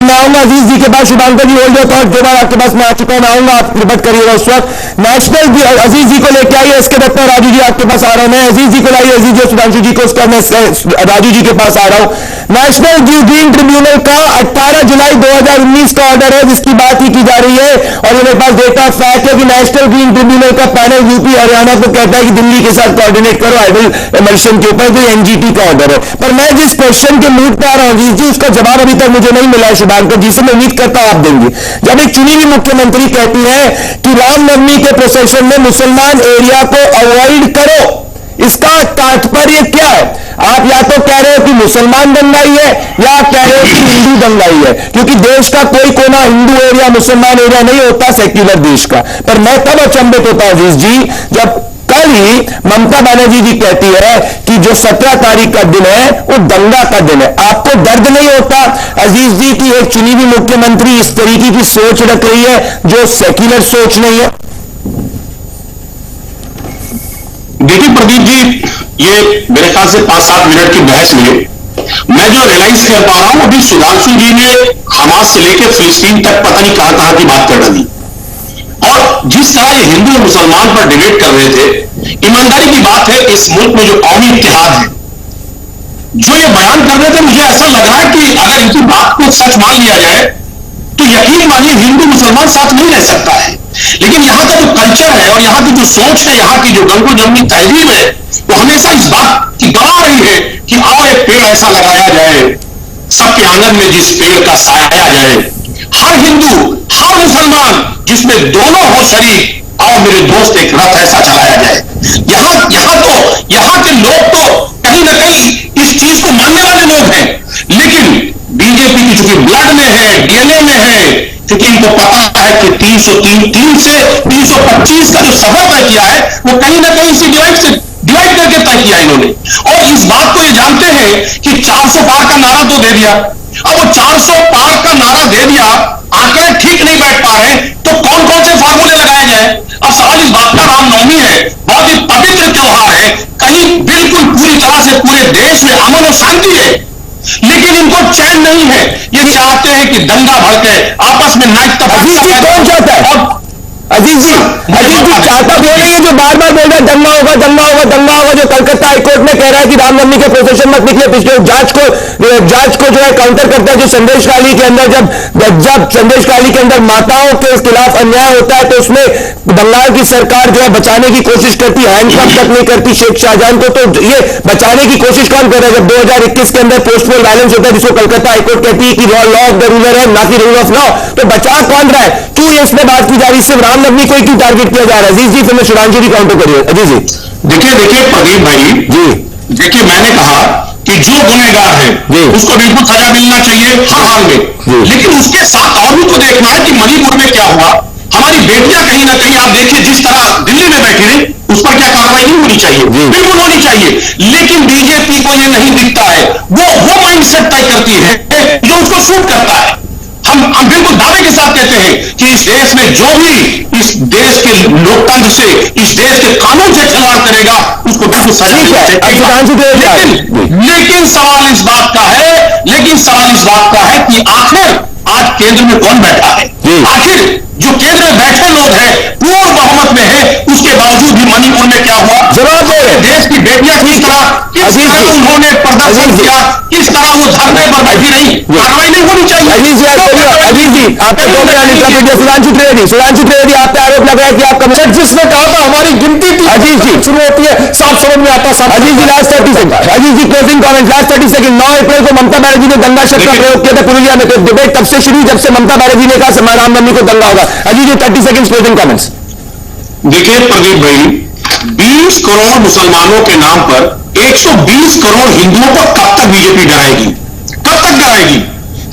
मैं आऊंगा अजीज जी के पास। शुभांकर जी होल्ड योर थॉट, 2 बार आपके पास मैं आ चुका हूं, मैं आऊंगा, आप रिपोर्ट करिएगा उस वक्त। नेशनल अजीज जी को लेके आइए, इसके बाद राजू जी आपके पास आ रहा हूं मैं। अजीज जी को लाइए, अजीज जी सुधांशु जी को, उसका मैं राजू जी के पास आ रहा हूं। नेशनल ग्रीन ट्रिब्यूनल का 18 जुलाई 2019 का ऑर्डर है जिसकी बात ही की जा रही है, और मेरे पास डेटा फैक्ट है कि नेशनल ग्रीन ट्रिब्यूनल का पैनल यूपी हरियाणा को कहता है कि दिल्ली के साथ कोऑर्डिनेट करो आइडल इमल्शन के ऊपर, जो एनजीटी का ऑर्डर है। पर मैं जिस क्वेश्चन के मूड पे आ रहा हूं जी, उसका जवाब अभी तक मुझे नहीं मिला है शुभांकर जी से, मैं उम्मीद करता हूं आप देंगे। जब एक चुनी हुई मुख्यमंत्री कहती है कि रामनवमी के प्रोसेशन में मुसलमान एरिया को अवॉइड करो, इसका तात्पर्य क्या है? आप या तो कह रहे हो कि मुसलमान दंगाई है, या आप कह रहे हो कि हिंदू दंगाई है, क्योंकि देश का कोई कोना हिंदू एरिया मुसलमान एरिया नहीं होता सेक्युलर देश का। पर मैं तब अचंभित होता हूं अजीज जी जब कल ही ममता बनर्जी जी कहती है कि जो 17 तारीख का दिन है वो दंगा का दिन है। आपको दर्द नहीं होता अजीज जी की एक चुनी हुई मुख्यमंत्री इस तरीके की सोच रख रही है जो सेक्युलर सोच नहीं है? देखिए प्रदीप जी, ये मेरे ख्याल से 5-7 मिनट की बहस में मैं जो रियलाइज कर पा रहा हूं, अभी सुधांशु जी ने हमास से लेकर फिलिस्तीन तक पता नहीं कहां की बात कर डाली, और जिस तरह ये हिंदू और मुसलमान पर डिबेट कर रहे थे, ईमानदारी की बात है इस मुल्क में जो कौमी इत्तेहाद है, जो ये बयान कर रहे थे, मुझे ऐसा लग रहा है कि अगर इनकी बात को सच मान लिया जाए तो यकीन मानिए हिंदू मुसलमान साथ नहीं रह सकता है। लेकिन यहां का जो कल्चर है और यहां की जो सोच है, यहां की जो गंगो जमनी तहजीब है, वो हमेशा इस बात की गवाह रही है कि आओ एक पेड़ ऐसा लगाया जाए सबके आंगन में जिस पेड़ का साया जाए, हर हिंदू हर मुसलमान जिसमें दोनों हो शरीक, आओ मेरे दोस्त एक रथ ऐसा चलाया जाए। यहां के लोग तो कहीं ना कहीं इस चीज को मानने वाले लोग हैं, लेकिन बीजेपी की चूंकि ब्लड में है, डीएनए में है, क्योंकि इनको पता है कि 303 से 325 का जो सफर तय किया है वो कहीं ना कहीं इसी डिवाइड करके तय किया इन्होंने। और इस बात को ये जानते हैं कि 400 पार का नारा तो दे दिया, अब वो 400 पार का नारा दे दिया, आंकड़े ठीक नहीं बैठ पा रहे, तो कौन कौन से फार्मूले लगाए जाए? अब सवाल इस बात का, रामनवमी है, बहुत ही पवित्र त्योहार है, कहीं बिल्कुल पूरी तरह से पूरे देश में अमन और शांति है, लेकिन इनको चैन नहीं है। ये चाहते हैं कि दंगा भड़के, आपस में नाच अजीज जी कौन चाहता है? अजीज जी चाहता वो नहीं है जो बार बार बोल रहा है दंगा होगा दंगा होगा दंगा होगा, जो कलकत्ता हाईकोर्ट में कह रहा है कि रामनवमी के प्रोसेशन मत निकले। पिछले जांच को जो है काउंटर करता है, जो संदेश खाली के अंदर जब संदेश खाली के अंदर माताओं के खिलाफ अन्याय होता है तो उसमें बंगाल की सरकार जो है बचाने की कोशिश करती है, हैंडकफ तक नहीं करती शेख शाहजहां को। तो ये बचाने की कोशिश कौन कर रहा है? जब 2021 के अंदर पोस्ट पोल वायलेंस होता है जिसको कलकत्ता हाईकोर्ट कहती है कि लॉ ऑफ द रूलर है ना कि रूल ऑफ लॉ, तो बचा कौन रहा है? क्यों ये इसमें बात की जा रही है? सिर्फ रामनवमी को क्यों टारगेट किया जा रहा है? अजीज जी फिर मैं सुधांशु जी काउंटर करिए। अजीज जी देखिए प्रदीप भाई जी, देखिए मैंने कहा कि जो गुनहगार है उसको बिल्कुल सजा मिलना चाहिए हर हाल में, लेकिन उसके साथ और भी तो देखना है कि मणिपुर में क्या हुआ। हमारी बेटियां कहीं ना कहीं आप देखिए जिस तरह दिल्ली में बैठी रही, उस पर क्या कार्रवाई नहीं होनी चाहिए? बिल्कुल होनी चाहिए, लेकिन बीजेपी को यह नहीं दिखता है। वो माइंडसेट तय करती है जो उसको सूट करता है। हम बिल्कुल दावे के साथ कहते हैं कि इस देश में जो भी इस देश के लोकतंत्र से, इस देश के कानून से खिलवाड़ करेगा उसको बिल्कुल सजा लेकिन सवाल इस बात का है कि आखिर आज केंद्र में कौन बैठा है? आखिर जो केंद्र में बैठे लोग हैं पूर्ण बहुमत में है, उसके बावजूद भी मणिपुर में क्या हुआ? जवाब दे। देश की बेटियां किस तरह उन्होंने प्रदर्शन किया, किस तरह वो धरने पर बैठी रही, कार्रवाई नहीं होनी चाहिए? अजीज जी आपने सुधांशु त्रिवेदी आप पे आरोप लग रहा है कि आपका जिसने कहा था हमारी गिनती थी अजीज जी शुरू होती है, साफ समझ में आता है। अजीज जी लास्ट 30 सेकंड, अजीज जी क्लोजिंग कमेंट लास्ट 30 सेकंड। 9 अप्रैल को ममता बनर्जी ने दंगा शब्द का प्रयोग किया था पुरुलिया में, तो डिबेट तब से शुरू जब से ममता बनर्जी ने कहा रामनवमी को दंगा होगा। अजीज जी 30 सेकंड क्लोजिंग कमेंट्स। देखिए प्रदीप भाई, 20 करोड़ मुसलमानों के नाम पर 120 करोड़ हिंदुओं को कब तक बीजेपी डराएगी? कब तक डराएगी?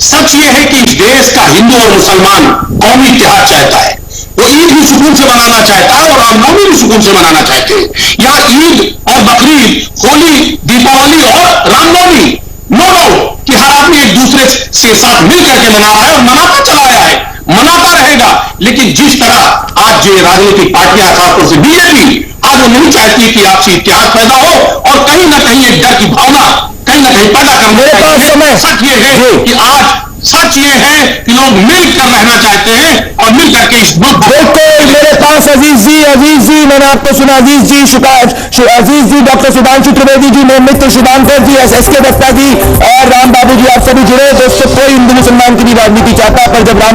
सच यह है कि इस देश का हिंदू और मुसलमान कौमी इत्तेहाद चाहता है, वो ईद भी सुकून से मनाना चाहता है और रामनवमी भी सुकून से मनाना चाहते हैं। यहां ईद और बकरीद, होली, दीपावली और रामनवमी, नो डाउट कि हर आदमी एक दूसरे से साथ मिलकर के मना रहा है और मनाता चला आया है, मनाता रहेगा। लेकिन जिस तरह आज जो राजनीतिक पार्टियां, खासतौर से बीजेपी, आज वो नहीं चाहती कि आपसी इतिहास पैदा हो और कहीं ना कहीं एक डर की भावना कहीं ना कहीं पैदा करने का। सच ये है कि आज सच ये है कि लोग मिलकर रहना चाहते हैं और मिलकर के इस मुल्क बिल्कुल मेरे पास अजीज जी मैंने आपको सुना, अजीज जी डॉक्टर सुधांशु त्रिवेदी जी, मित्र शुभांकर जी, SK दत्ता जी और राम बाबू जी, आप सभी जुड़े। दोस्तों, कोई हिंदू मुसलमान की भी राजनीति चाहता, पर जब राम